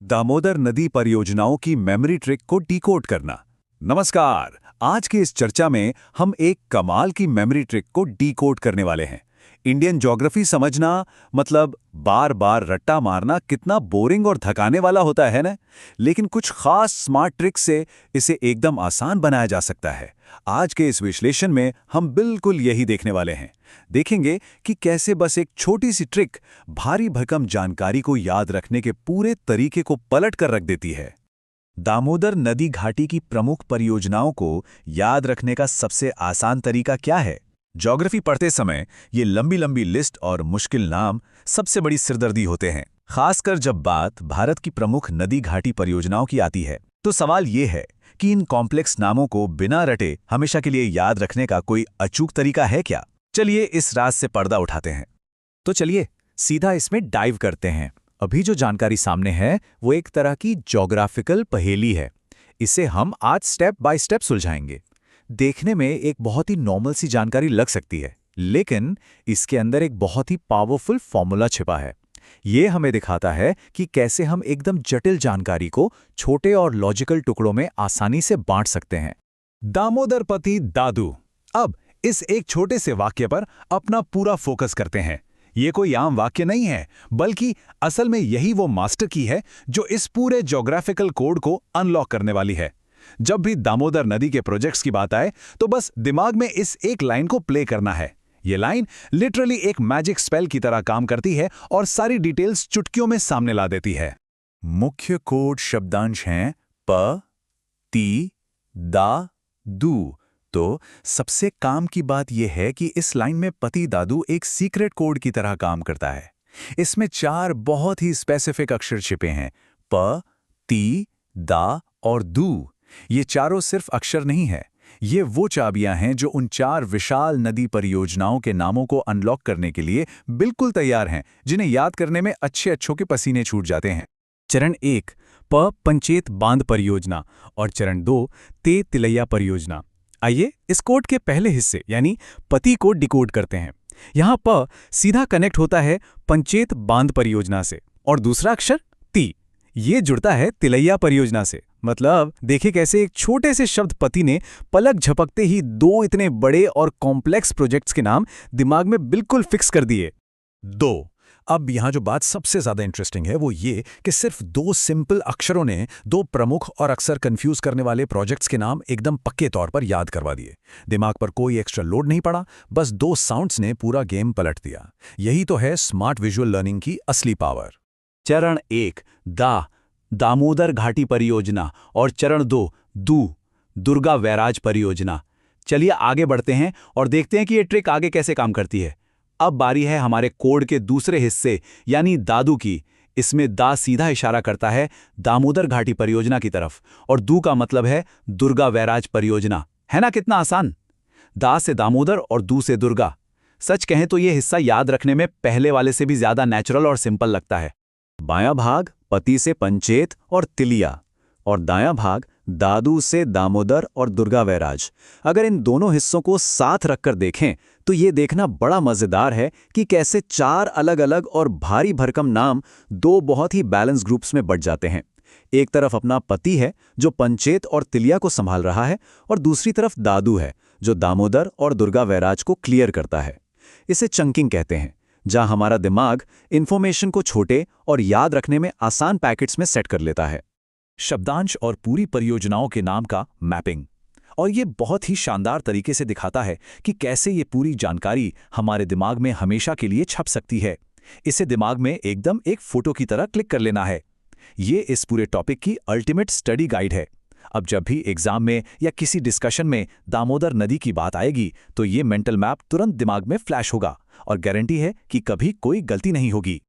दामोदर नदी परियोजनाओं की मेमोरी ट्रिक को डिकोड करना। नमस्कार, आज के इस चर्चा में हम एक कमाल की मेमोरी ट्रिक को डिकोड करने वाले हैं। इंडियन ज्योग्राफी समझना मतलब बार बार रट्टा मारना कितना बोरिंग और थकाने वाला होता है ना, लेकिन कुछ खास स्मार्ट ट्रिक से इसे एकदम आसान बनाया जा सकता है। आज के इस विश्लेषण में हम बिल्कुल यही देखने वाले हैं। देखेंगे कि कैसे बस एक छोटी सी ट्रिक भारी भरकम जानकारी को याद रखने के पूरे तरीके को पलट कर रख देती है। दामोदर नदी घाटी की प्रमुख परियोजनाओं को याद रखने का सबसे आसान तरीका क्या है? ज्योग्राफी पढ़ते समय ये लंबी लंबी लिस्ट और मुश्किल नाम सबसे बड़ी सिरदर्दी होते हैं, खासकर जब बात भारत की प्रमुख नदी घाटी परियोजनाओं की आती है। तो सवाल ये है कि इन कॉम्प्लेक्स नामों को बिना रटे हमेशा के लिए याद रखने का कोई अचूक तरीका है क्या? चलिए इस राज से पर्दा उठाते हैं। तो चलिए सीधा इसमें डाइव करते हैं। अभी जो जानकारी सामने है वो एक तरह की ज्योग्राफिकल पहेली है। इसे हम आज स्टेप बाय स्टेप सुलझाएंगे। देखने में एक बहुत ही नॉर्मल सी जानकारी लग सकती है, लेकिन इसके अंदर एक बहुत ही पावरफुल फॉर्मूला छिपा है। ये हमें दिखाता है कि कैसे हम एकदम जटिल जानकारी को छोटे और लॉजिकल टुकड़ों में आसानी से बांट सकते हैं। दामोदरपति दादू। अब इस एक छोटे से वाक्य पर अपना पूरा फोकस करते हैं। ये कोई आम वाक्य नहीं है, बल्कि असल में यही वो मास्टर की है जो इस पूरे ज्योग्राफिकल कोड को अनलॉक करने वाली है। जब भी दामोदर नदी के प्रोजेक्ट्स की बात आए तो बस दिमाग में इस एक लाइन को प्ले करना है। ये लाइन लिटरली एक मैजिक स्पेल की तरह काम करती है और सारी डिटेल्स चुटकियों में सामने ला देती है। मुख्य कोड शब्दांश हैं प, ती, दा, दू। तो सबसे काम की बात यह है कि इस लाइन में पति दादू एक सीक्रेट कोड की तरह काम करता है। इसमें 4 बहुत ही स्पेसिफिक अक्षर छिपे हैं, प, ती, दा और दू। ये चारों सिर्फ अक्षर नहीं है, ये वो चाबियां हैं जो उन 4 विशाल नदी परियोजनाओं के नामों को अनलॉक करने के लिए बिल्कुल तैयार हैं, जिन्हें याद करने में अच्छे के पसीने छूट जाते हैं। चरण 1 प पंचेत बांध परियोजना और चरण 2 ते तिलैया परियोजना। आइए इस कोड के पहले हिस्से यानी पति को डिकोड करते हैं। यहाँ प सीधा कनेक्ट होता है पंचेत बांध परियोजना से और दूसरा अक्षर ती ये जुड़ता है तिलैया परियोजना से। मतलब देखिए कैसे एक छोटे से शब्द पति ने पलक झपकते ही 2 इतने बड़े और कॉम्प्लेक्स प्रोजेक्ट्स के नाम दिमाग में बिल्कुल फिक्स कर दिए। 2 अब यहाँ जो बात सबसे ज्यादा इंटरेस्टिंग है वो ये कि सिर्फ 2 सिंपल अक्षरों ने 2 प्रमुख और अक्सर कंफ्यूज करने वाले प्रोजेक्ट्स के नाम एकदम पक्के तौर पर याद करवा दिए। दिमाग पर कोई एक्स्ट्रा लोड नहीं पड़ा, बस 2 साउंड्स ने पूरा गेम पलट दिया। यही तो है स्मार्ट विजुअल लर्निंग की असली पावर। चरण 1 दामोदर घाटी परियोजना और चरण 2 दुर्गा बैराज परियोजना। चलिए आगे बढ़ते हैं और देखते हैं कि ये ट्रिक आगे कैसे काम करती है। अब बारी है हमारे कोड के दूसरे हिस्से यानी दादू की। इसमें दा सीधा इशारा करता है दामोदर घाटी परियोजना की तरफ और दू का मतलब है दुर्गा बैराज परियोजना। है ना कितना आसान? दा से दामोदर और दू से दुर्गा। सच कहें तो ये हिस्सा याद रखने में पहले वाले से भी ज्यादा नेचुरल और सिंपल लगता है। बायां भाग पति से पंचेत और तिलिया और दायां भाग दादू से दामोदर और दुर्गा बैराज। अगर इन दोनों हिस्सों को साथ रखकर देखें तो ये देखना बड़ा मजेदार है कि कैसे 4 अलग अलग और भारी भरकम नाम 2 बहुत ही बैलेंस ग्रुप्स में बट जाते हैं। एक तरफ अपना पति है जो पंचेत और तिलिया को संभाल रहा है और दूसरी तरफ दादू है जो दामोदर और दुर्गा बैराज को क्लियर करता है। इसे चंकिंग कहते हैं, जहां हमारा दिमाग इंफॉर्मेशन को छोटे और याद रखने में आसान पैकेट्स में सेट कर लेता है। शब्दांश और पूरी परियोजनाओं के नाम का मैपिंग, और ये बहुत ही शानदार तरीके से दिखाता है कि कैसे ये पूरी जानकारी हमारे दिमाग में हमेशा के लिए छप सकती है। इसे दिमाग में एकदम एक फोटो की तरह क्लिक कर लेना है। ये इस पूरे टॉपिक की अल्टीमेट स्टडी गाइड है। अब जब भी एग्जाम में या किसी डिस्कशन में दामोदर नदी की बात आएगी तो ये मेंटल मैप तुरंत दिमाग में फ्लैश होगा और गारंटी है कि कभी कोई गलती नहीं होगी।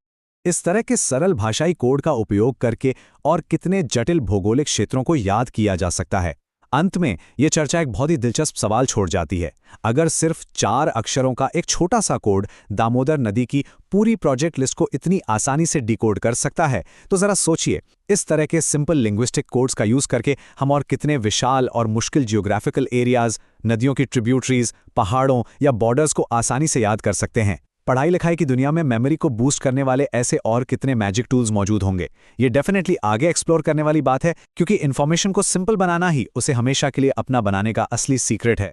इस तरह के सरल भाषाई कोड का उपयोग करके और कितने जटिल भौगोलिक क्षेत्रों को याद किया जा सकता है। अंत में यह चर्चा एक बहुत ही दिलचस्प सवाल छोड़ जाती है। अगर सिर्फ 4 अक्षरों का एक छोटा सा कोड दामोदर नदी की पूरी प्रोजेक्ट लिस्ट को इतनी आसानी से डिकोड कर सकता है, तो जरा सोचिए इस तरह के सिंपल लिंग्विस्टिक कोड्स का यूज करके हम और कितने विशाल और मुश्किल जियोग्राफिकल एरियाज, नदियों की ट्रिब्यूटरीज, पहाड़ों या बॉर्डर्स को आसानी से याद कर सकते हैं। पढ़ाई लिखाई की दुनिया में मेमोरी को बूस्ट करने वाले ऐसे और कितने मैजिक टूल्स मौजूद होंगे, ये डेफिनेटली आगे एक्सप्लोर करने वाली बात है, क्योंकि इन्फॉर्मेशन को सिंपल बनाना ही उसे हमेशा के लिए अपना बनाने का असली सीक्रेट है।